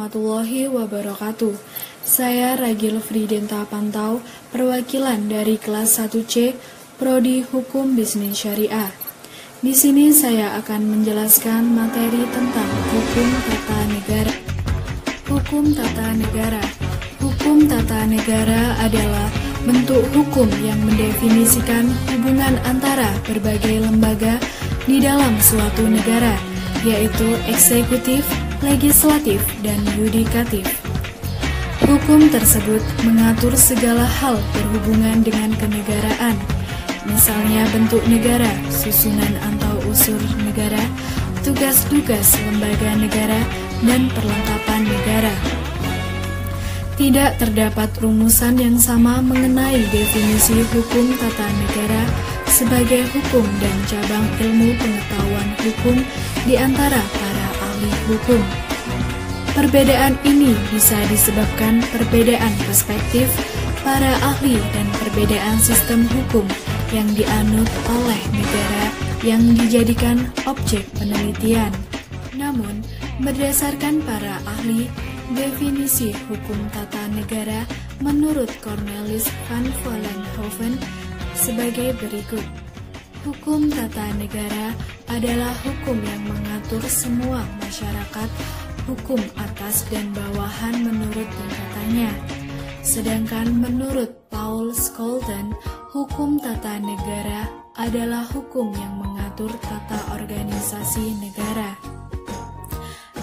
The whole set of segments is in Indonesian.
warahmatullahi wabarakatuh. Saya Ragil Fridenta Pantau, perwakilan dari kelas 1C, Prodi Hukum Bisnis Syariah. Di sini saya akan menjelaskan materi tentang hukum tata negara. Hukum tata negara. Hukum tata negara adalah bentuk hukum yang mendefinisikan hubungan antara berbagai lembaga di dalam suatu negara, yaitu eksekutif, legislatif, dan yudikatif. Hukum tersebut mengatur segala hal berhubungan dengan kenegaraan, misalnya bentuk negara, susunan atau unsur negara, tugas-tugas lembaga negara, dan perlengkapan negara. Tidak terdapat rumusan yang sama mengenai definisi hukum tata negara sebagai hukum dan cabang ilmu pengetahuan hukum di antara para ahli hukum. Perbedaan ini bisa disebabkan perbedaan perspektif para ahli dan perbedaan sistem hukum yang dianut oleh negara yang dijadikan objek penelitian. Namun, berdasarkan para ahli, definisi hukum tata negara menurut Cornelis van Vollenhoven sebagai berikut. Hukum tata negara adalah hukum yang mengatur semua masyarakat, hukum atas dan bawahan menurut tingkatannya. Sedangkan menurut Paul Scholten, hukum tata negara adalah hukum yang mengatur tata organisasi negara.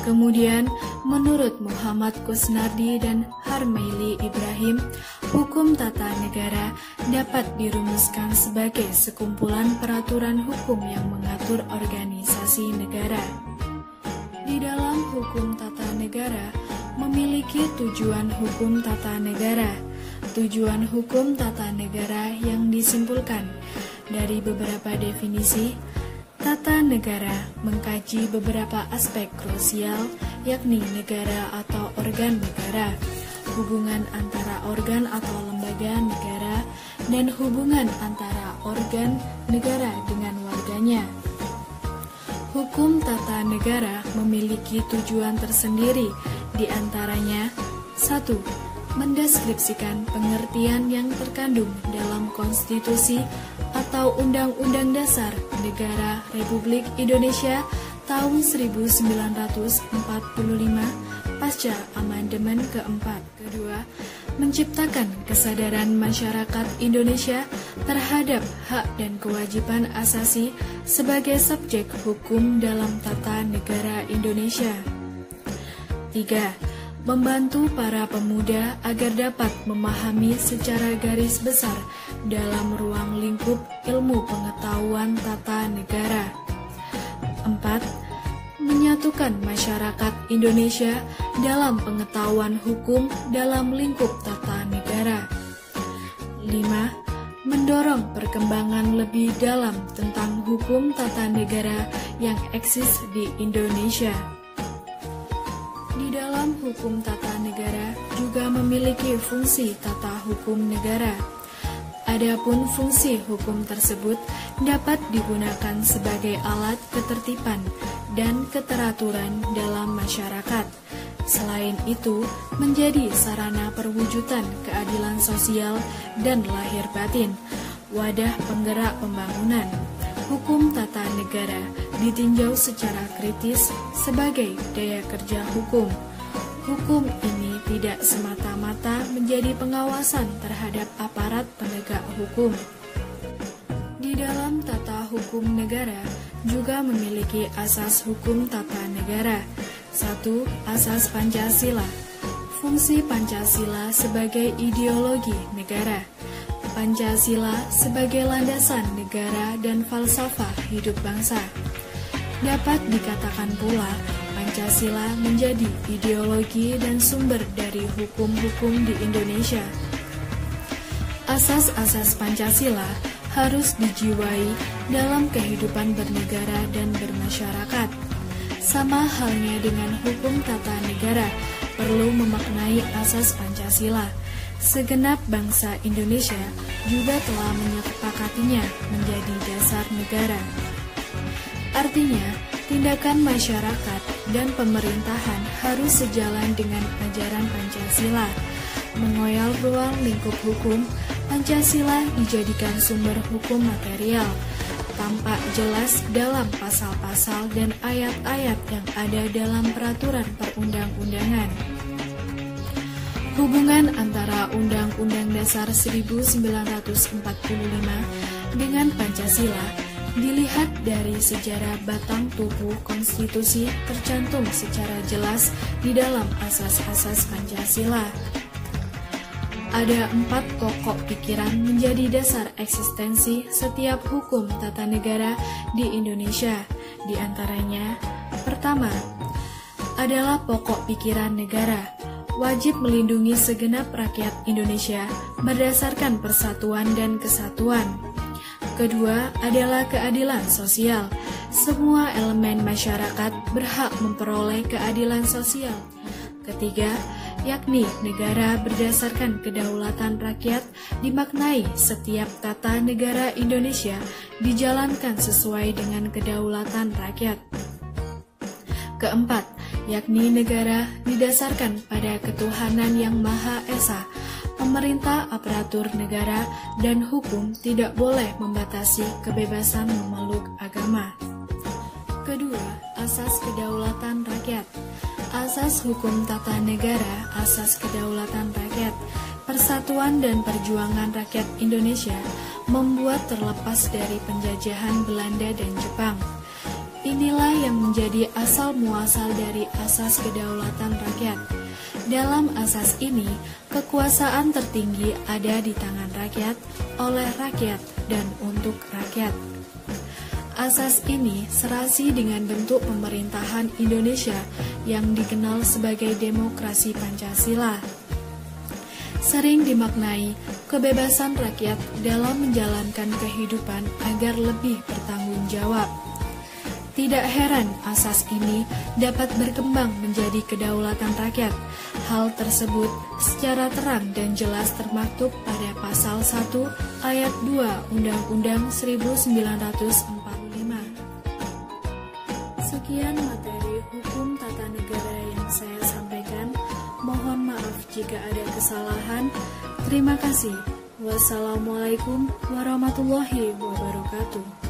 Kemudian, menurut Muhammad Kusnardi dan Harmeili Ibrahim, hukum tata negara dapat dirumuskan sebagai sekumpulan peraturan hukum yang mengatur organisasi negara. Di dalam hukum tata negara, memiliki tujuan hukum tata negara. Tujuan hukum tata negara yang disimpulkan dari beberapa definisi. Tata negara mengkaji beberapa aspek krusial, yakni negara atau organ negara, hubungan antara organ atau lembaga negara, dan hubungan antara organ negara dengan warganya. Hukum tata negara memiliki tujuan tersendiri, di antaranya 1. Mendeskripsikan pengertian yang terkandung dalam konstitusi atau Undang-Undang Dasar Negara Republik Indonesia tahun 1945 pasca amandemen keempat. Kedua, menciptakan kesadaran masyarakat Indonesia terhadap hak dan kewajiban asasi sebagai subjek hukum dalam tata negara Indonesia. 3. Membantu para pemuda agar dapat memahami secara garis besar dalam ruang lingkup ilmu pengetahuan tata negara. 4. Menyatukan masyarakat Indonesia dalam pengetahuan hukum dalam lingkup tata negara. 5. Mendorong perkembangan lebih dalam tentang hukum tata negara yang eksis di Indonesia. Di dalam hukum tata negara juga memiliki fungsi tata hukum negara. Adapun fungsi hukum tersebut dapat digunakan sebagai alat ketertiban dan keteraturan dalam masyarakat. Selain itu, menjadi sarana perwujudan keadilan sosial dan lahir batin, wadah penggerak pembangunan. Hukum tata negara ditinjau secara kritis sebagai daya kerja hukum. Hukum ini tidak semata-mata menjadi pengawasan terhadap aparat penegak hukum. Di dalam tata hukum negara juga memiliki asas hukum tata negara. 1. Asas Pancasila. Fungsi Pancasila sebagai ideologi negara. Pancasila sebagai landasan negara dan falsafah hidup bangsa. Dapat dikatakan pula, Pancasila menjadi ideologi dan sumber dari hukum-hukum di Indonesia. Asas-asas Pancasila harus dijiwai dalam kehidupan bernegara dan bermasyarakat. Sama halnya dengan hukum tata negara, perlu memaknai asas Pancasila. Segenap bangsa Indonesia juga telah menyepakatinya menjadi dasar negara. Artinya, tindakan masyarakat dan pemerintahan harus sejalan dengan ajaran Pancasila. Mengoyal ruang lingkup hukum, Pancasila dijadikan sumber hukum material, tampak jelas dalam pasal-pasal dan ayat-ayat yang ada dalam peraturan perundang-undangan. Hubungan antara Undang-Undang Dasar 1945 dengan Pancasila dilihat dari sejarah batang tubuh konstitusi tercantum secara jelas di dalam asas-asas Pancasila. Ada 4 pokok pikiran menjadi dasar eksistensi setiap hukum tata negara di Indonesia. Di antaranya, pertama, adalah pokok pikiran negara. Wajib melindungi segenap rakyat Indonesia berdasarkan persatuan dan kesatuan. Kedua adalah keadilan sosial. Semua elemen masyarakat berhak memperoleh keadilan sosial. Ketiga, yakni negara berdasarkan kedaulatan rakyat, dimaknai setiap tata negara Indonesia dijalankan sesuai dengan kedaulatan rakyat. Keempat, yakni negara didasarkan pada ketuhanan yang Maha Esa. Pemerintah, aparatur negara, dan hukum tidak boleh membatasi kebebasan memeluk agama. Kedua, asas kedaulatan rakyat. Asas hukum tata negara, asas kedaulatan rakyat, persatuan dan perjuangan rakyat Indonesia membuat terlepas dari penjajahan Belanda dan Jepang. Inilah yang menjadi asal muasal dari asas kedaulatan rakyat. Dalam asas ini, kekuasaan tertinggi ada di tangan rakyat, oleh rakyat, dan untuk rakyat. Asas ini serasi dengan bentuk pemerintahan Indonesia yang dikenal sebagai demokrasi Pancasila. Sering dimaknai kebebasan rakyat dalam menjalankan kehidupan agar lebih bertanggung jawab. Tidak heran asas ini dapat berkembang menjadi kedaulatan rakyat. Hal tersebut secara terang dan jelas termaktub pada pasal 1 ayat 2 Undang-Undang 1945. Sekian materi hukum tata negara yang saya sampaikan. Mohon maaf jika ada kesalahan. Terima kasih. Wassalamualaikum warahmatullahi wabarakatuh.